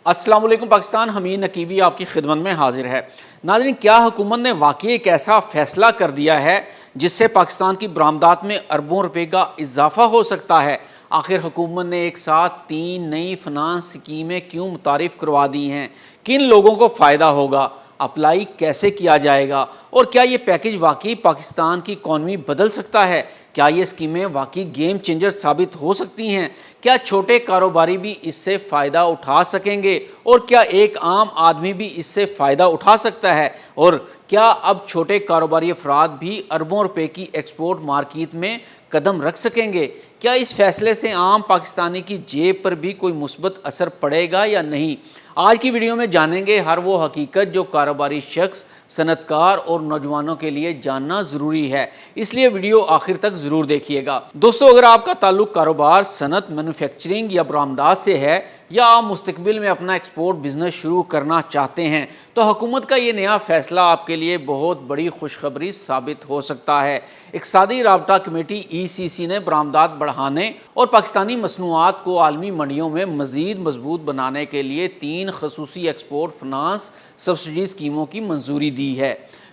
अस्सलाम वालेकुम पाकिस्तान। हमीद नकीबी आपकी खिदमत में हाजिर है। नाज़रीन, क्या हुकूमत ने वाकई एक ऐसा फैसला कर दिया है जिससे पाकिस्तान की बरामदात में अरबों रुपए का इजाफा हो सकता है? आखिर हुकूमत ने एक साथ 3 नई फाइनेंस स्कीमें क्यों मुतारिफ करवा दी हैं? किन लोगों को फ़ायदा होगा? अप्लाई कैसे किया जाएगा? और क्या ये पैकेज वाकई पाकिस्तान की इकॉनमी बदल सकता है? क्या ये स्कीमें वाकई गेम चेंजर साबित हो सकती हैं? क्या छोटे कारोबारी भी इससे फ़ायदा उठा सकेंगे? और क्या एक आम आदमी भी इससे फ़ायदा उठा सकता है? और क्या अब छोटे कारोबारी अफराद भी अरबों रुपए की एक्सपोर्ट मार्केट में कदम रख सकेंगे? क्या इस फैसले से आम पाकिस्तानी की जेब पर भी कोई मुस्बत असर पड़ेगा या नहीं? आज की वीडियो में जानेंगे हर वो हकीकत जो कारोबारी शख्स, सनतकार और नौजवानों के लिए जानना ज़रूरी है, इसलिए वीडियो आखिर तक ज़रूर देखिएगा। दोस्तों, अगर आपका ताल्लुक कारोबार, सनत, मैन्युफैक्चरिंग या बरामदात से है या आप मुस्तकबिल में अपना एक्सपोर्ट बिजनेस शुरू करना चाहते हैं तो हुकूमत का ये नया फैसला आपके लिए बहुत बड़ी खुशखबरी साबित हो सकता है। इक़्तिसादी राबता कमेटी ECC ने बरामदात बढ़ाने और पाकिस्तानी मसनूआत को आलमी मंडियों में मज़ीद मजबूत बनाने के लिए 3 खसूसी एक्सपोर्ट फाइनेंस सब्सिडी स्कीमों की मंजूरी दी है।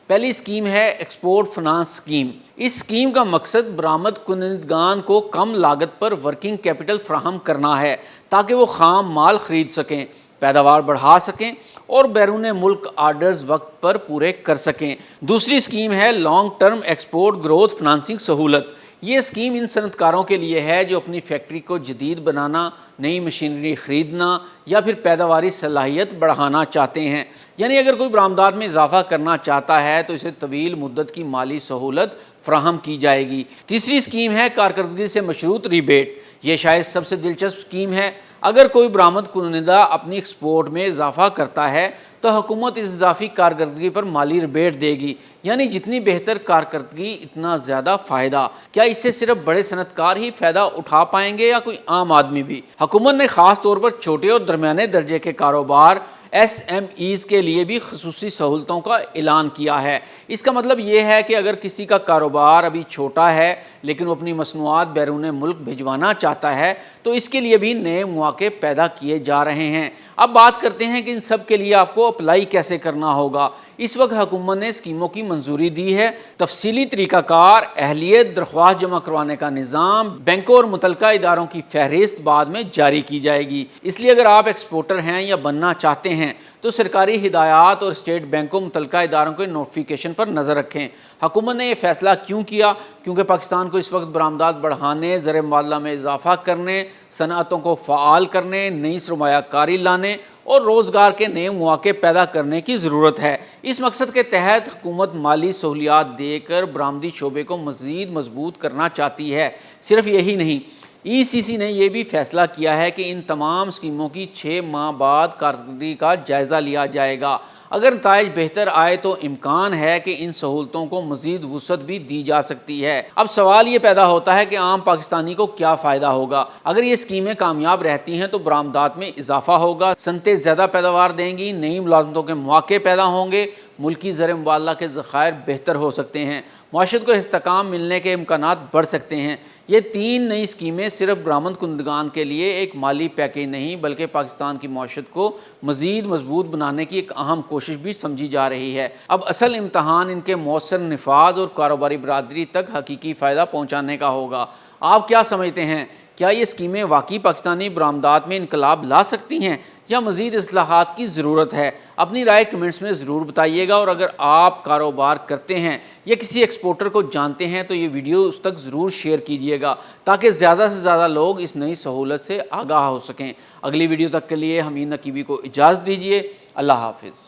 पहली स्कीम है एक्सपोर्ट फाइनेंस स्कीम। इस स्कीम का मकसद बरामद कुनदगान को कम लागत पर वर्किंग कैपिटल फराहम करना है ताकि वो खाम माल खरीद सकें, पैदावार बढ़ा सकें और बैरून मुल्क आर्डर्स वक्त पर पूरे कर सकें। दूसरी स्कीम है long term export growth financing सहूलत। ये स्कीम इन सनतकारों के लिए है जो अपनी फैक्ट्री को जदीद बनाना, नई मशीनरी ख़रीदना या फिर पैदावारी सलाहियत बढ़ाना चाहते हैं। यानी अगर कोई बरामदात में इजाफा करना चाहता है तो इसे तवील मुद्दत की माली सहूलत फ्राहम की जाएगी। तीसरी स्कीम है कारकर्दगी से मशरूत रिबेट। ये शायद सबसे दिलचस्प स्कीम है। अगर कोई बरामद कुनदा अपनी एक्सपोर्ट में इजाफा करता है तो हुकूमत इस इजाफी कारकर्दगी पर माली रिबेट देगी, यानी जितनी बेहतर कारकर्दगी इतना ज़्यादा फ़ायदा। क्या इससे सिर्फ बड़े सनतकार ही फ़ायदा उठा पाएंगे या कोई आम आदमी भी? हुकूमत ने ख़ास तौर पर छोटे और दरमियाने दर्जे के कारोबार SMEs के लिए भी खसूसी सहूलतों का ऐलान किया है। इसका मतलब ये है कि अगर किसी का कारोबार अभी छोटा है लेकिन वो अपनी मसनूआत बैरून मुल्क भिजवाना चाहता है तो इसके लिए भी नए मौके पैदा किए जा रहे हैं। अब बात करते हैं कि इन सब के लिए आपको अप्लाई कैसे करना होगा। इस वक्त हुकूमत ने स्कीमों की मंजूरी दी है। तफसीली तरीक़ाकार, अहलियत, दरख्वास्त जमा करवाने का निज़ाम, बैंकों और मुतलका इदारों की फहरिस्त बाद में जारी की जाएगी। इसलिए अगर आप एक्सपोर्टर हैं या बनना चाहते हैं तो सरकारी हिदायत और स्टेट बैंकों मुतलका इदारों के नोटिफिकेशन पर नज़र रखें। हुकूमत ने यह फैसला क्यों किया? क्योंकि पाकिस्तान को इस वक्त बरामदात बढ़ाने, ज़र मुबादला में इजाफा करने, सनअतों को फ़आल करने, नई सरमायाकारी लाने और रोज़गार के नए मौके पैदा करने की ज़रूरत है। इस मकसद के तहत हुकूमत माली सहूलियात देकर बरामदी शोबे को मज़ीद मजबूत करना चाहती है। सिर्फ यही नहीं, ECC ने यह भी फैसला किया है कि इन तमाम स्कीमों की 6 माह बाद कारकर्दगी का जायज़ा लिया जाएगा। अगर नताइज बेहतर आए तो इम्कान है कि इन सहूलतों को मज़ीद वुसअत भी दी जा सकती है। अब सवाल ये पैदा होता है कि आम पाकिस्तानी को क्या फ़ायदा होगा? अगर ये स्कीमें कामयाब रहती हैं तो बरामदात में इजाफा होगा, सनतें ज़्यादा पैदावार देंगी, नई मुलाजमतों के मौके पैदा होंगे, मुल्की ज़र मुबादला के ज़खायर बेहतर हो सकते हैं, माशरत को इस्तेकाम मिलने के इम्कानात बढ़ सकते हैं। ये 3 नई स्कीमें सिर्फ बरामद कुनदगान के लिए एक माली पैकेज नहीं बल्कि पाकिस्तान की माशरत को मज़ीद मजबूत बनाने की एक अहम कोशिश भी समझी जा रही है। अब असल इम्तहान इनके मौसर निफाज और कारोबारी बरादरी तक हकीकी फ़ायदा पहुँचाने का होगा। आप क्या समझते हैं? क्या ये स्कीमें वाकई पाकिस्तानी बरामदात में इनकलाब ला सकती हैं या मज़ीद इस्लाहात की ज़रूरत है? अपनी राय कमेंट्स में ज़रूर बताइएगा। और अगर आप कारोबार करते हैं या किसी एक्सपोर्टर को जानते हैं तो ये वीडियो उस तक ज़रूर शेयर कीजिएगा ताकि ज़्यादा से ज़्यादा लोग इस नई सहूलत से आगाह हो सकें। अगली वीडियो तक के लिए हमीद नकीबी को इजाज़त दीजिए। अल्लाह हाफ़िज़।